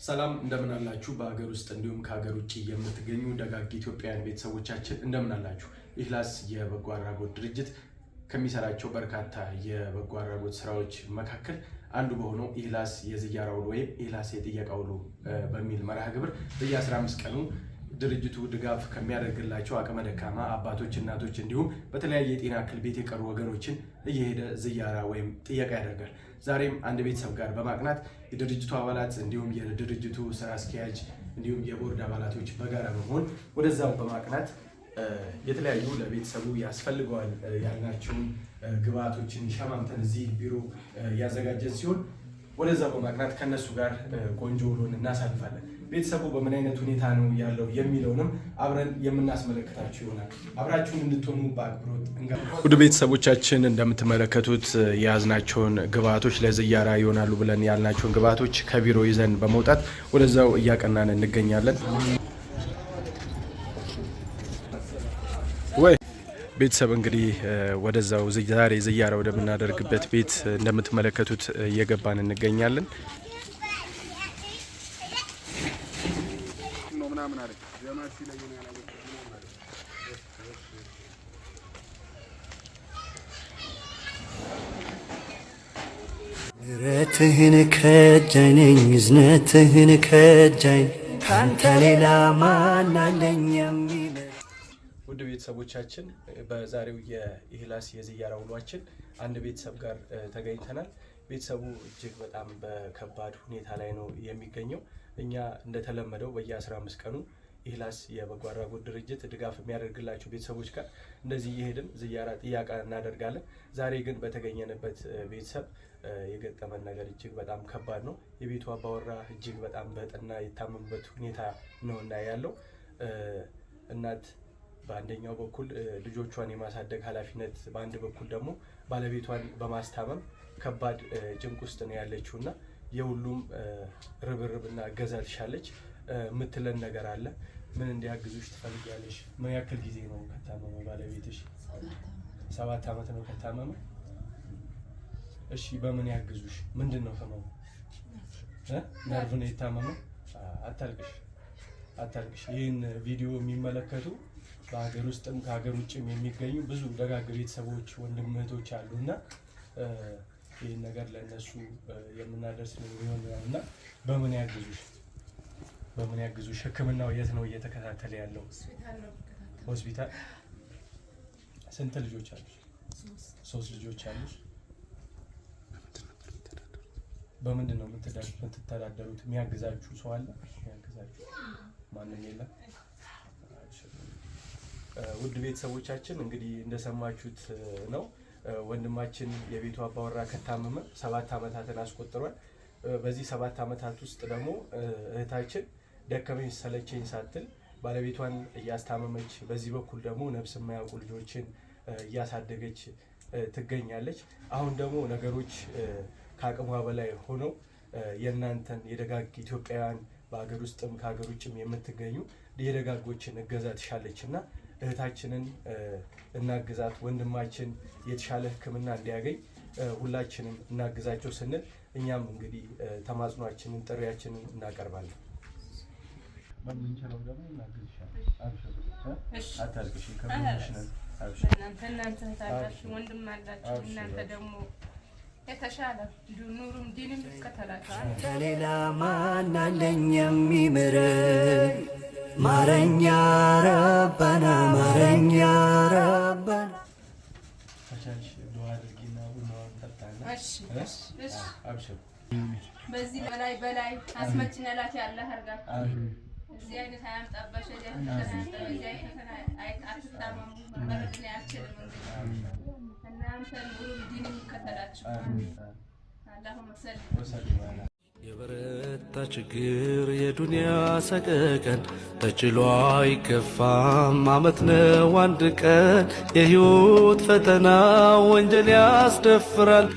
ሰላም እንደምን አላችሁ በአገር ውስጥ እንዲሁም ከሀገር ውጪ የምትገኙ ደጋግ ኢትዮጵያውያን ቤተሰቦቻችን እንደምን አላችሁ። ኢህላስ የበጎ አድራጎት ድርጅት ከሚሰራቸው በርካታ የበጎ አድራጎት ስራዎች መካከል አንዱ በሆነው ኢህላስ የዝያራ ውሎ ወይም ኢህላስ የጥየቃ ውሎ በሚል መርሃ ግብር በየ15 ቀኑ ድርጅቱ ድጋፍ ከሚያደርግላቸው አቅመ ደካማ አባቶች፣ እናቶች እንዲሁም በተለያየ የጤና እክል ቤት የቀሩ ወገኖችን እየሄደ ዝያራ ወይም ጥየቃ ያደርጋል። ዛሬም አንድ ቤተሰብ ጋር በማቅናት የድርጅቱ አባላት እንዲሁም የድርጅቱ ስራ አስኪያጅ እንዲሁም የቦርድ አባላቶች በጋራ በመሆን ወደዛው በማቅናት የተለያዩ ለቤተሰቡ ያስፈልገዋል ያልናቸውን ግብአቶችን ሸማምተን እዚህ ቢሮ ያዘጋጀን ሲሆን ወደዛው በማቅናት ከነሱ ጋር ቆንጆ ውሎን እናሳልፋለን። ቤተሰቡ በምን አይነት ሁኔታ ነው ያለው የሚለውንም አብረን የምናስመለከታችሁ ይሆናል። አብራችሁን እንድትሆኑ በአክብሮት እንጋብዛለን። ውድ ቤተሰቦቻችን እንደምትመለከቱት የያዝናቸውን ግብአቶች ለዝያራ ይሆናሉ ብለን ያልናቸውን ግብአቶች ከቢሮ ይዘን በመውጣት ወደዛው እያቀናን እንገኛለን። ወይ ቤተሰብ እንግዲህ ወደዛው ዛሬ ዝያራ ወደምናደርግበት ቤት እንደምትመለከቱት እየገባን እንገኛለን። ምሕረትህን ከጃይነኝ እዝነትህን ከጃይ ካንተ ሌላ ማን አለኝ የሚል። ውድ ቤተሰቦቻችን በዛሬው የኢህላስ የዝያራ ውሏችን አንድ ቤተሰብ ጋር ተገኝተናል። ቤተሰቡ እጅግ በጣም በከባድ ሁኔታ ላይ ነው የሚገኘው። እኛ እንደተለመደው በየ15 ቀኑ ኢህላስ የበጎ አድራጎት ድርጅት ድጋፍ የሚያደርግላቸው ቤተሰቦች ጋር እንደዚህ እየሄድን ዝያራ ጥያቄ እናደርጋለን። ዛሬ ግን በተገኘንበት ቤተሰብ የገጠመን ነገር እጅግ በጣም ከባድ ነው። የቤቱ አባወራ እጅግ በጣም በጠና የታመሙበት ሁኔታ ነውና ያለው እናት በአንደኛው በኩል ልጆቿን የማሳደግ ኃላፊነት፣ በአንድ በኩል ደግሞ ባለቤቷን በማስታመም ከባድ ጭንቅ ውስጥ ነው ያለችውና የሁሉም ርብርብና እገዛ ትሻለች። የምትለን ነገር አለ። ምን እንዲያግዙሽ ትፈልጊያለሽ? ምን ያክል ጊዜ ነው ከታመመ ባለቤትሽ? 7 ዓመት ነው ከታመመ። እሺ በምን ያግዙሽ? ምንድን ነው ህመሙ? ነርቭ ነው የታመመው። አታልቅሽ። ይህን ቪዲዮ የሚመለከቱ በሀገር ውስጥም ከሀገር ውጭም የሚገኙ ብዙ ደጋግ ቤተሰቦች ወንድም እህቶች አሉና ይህን ነገር ለእነሱ የምናደርስ ነው የሚሆነውና በምን ያግዙሽ? ህክምናው የት ነው እየተከታተለ ያለው? ሆስፒታል። ስንት ልጆች አሉሽ? 3 ልጆች አሉሽ። በምንድን ነው የምትተዳደሩት? የሚያግዛችሁ ሰው አለ? የሚያግዛችሁ ማንም የለም? ውድ ቤተሰቦቻችን እንግዲህ እንደሰማችሁት ነው። ወንድማችን የቤቱ አባወራ ከታመመ 7 ዓመታትን አስቆጥሯል። በዚህ 7 ዓመታት ውስጥ ደግሞ እህታችን ደከመኝ ሰለቸኝ ሳትል ባለቤቷን እያስታመመች፣ በዚህ በኩል ደግሞ ነፍስ የማያውቁ ልጆችን እያሳደገች ትገኛለች። አሁን ደግሞ ነገሮች ከአቅሟ በላይ ሆነው የእናንተን የደጋግ ኢትዮጵያውያን በሀገር ውስጥም ከሀገር ውጭም የምትገኙ የደጋጎችን እገዛ ትሻለች እና እህታችንን እናግዛት። ወንድማችን የተሻለ ሕክምና እንዲያገኝ ሁላችንም እናግዛቸው ስንል እኛም እንግዲህ ተማጽኗችንን ጥሪያችንን እናቀርባለን። በምንችለው ደግሞ እናግዝሻለን። አታልቅሽ። እናንተ ታላችሁ ወንድም አላችሁ። እናንተ ደግሞ የተሻለ ኑሩም ዲንም ከተላችኋል። ከሌላ ማን አለኝ የሚምረኝ? ማረኛ ረባና ማረኛ ረባና። ዱዓ አድርጊና ቡናውን ጠጣና አብሽር። በዚህ በላይ አስመጭና ላት ያለ አርጋት እዚህ አይነት አያምጣባሽ። እዚህ አይነት አትታመሙ። መረድን ያችልም እናንተ ኑሩም ዲንም ከተላችሁ አላሁመ ሰሊ። የበረታ ችግር የዱንያ ሰቀቀን ተችሎ አይከፋም። አመት ነው አንድ ቀን የህይወት ፈተና ወንጀል ያስደፍራል።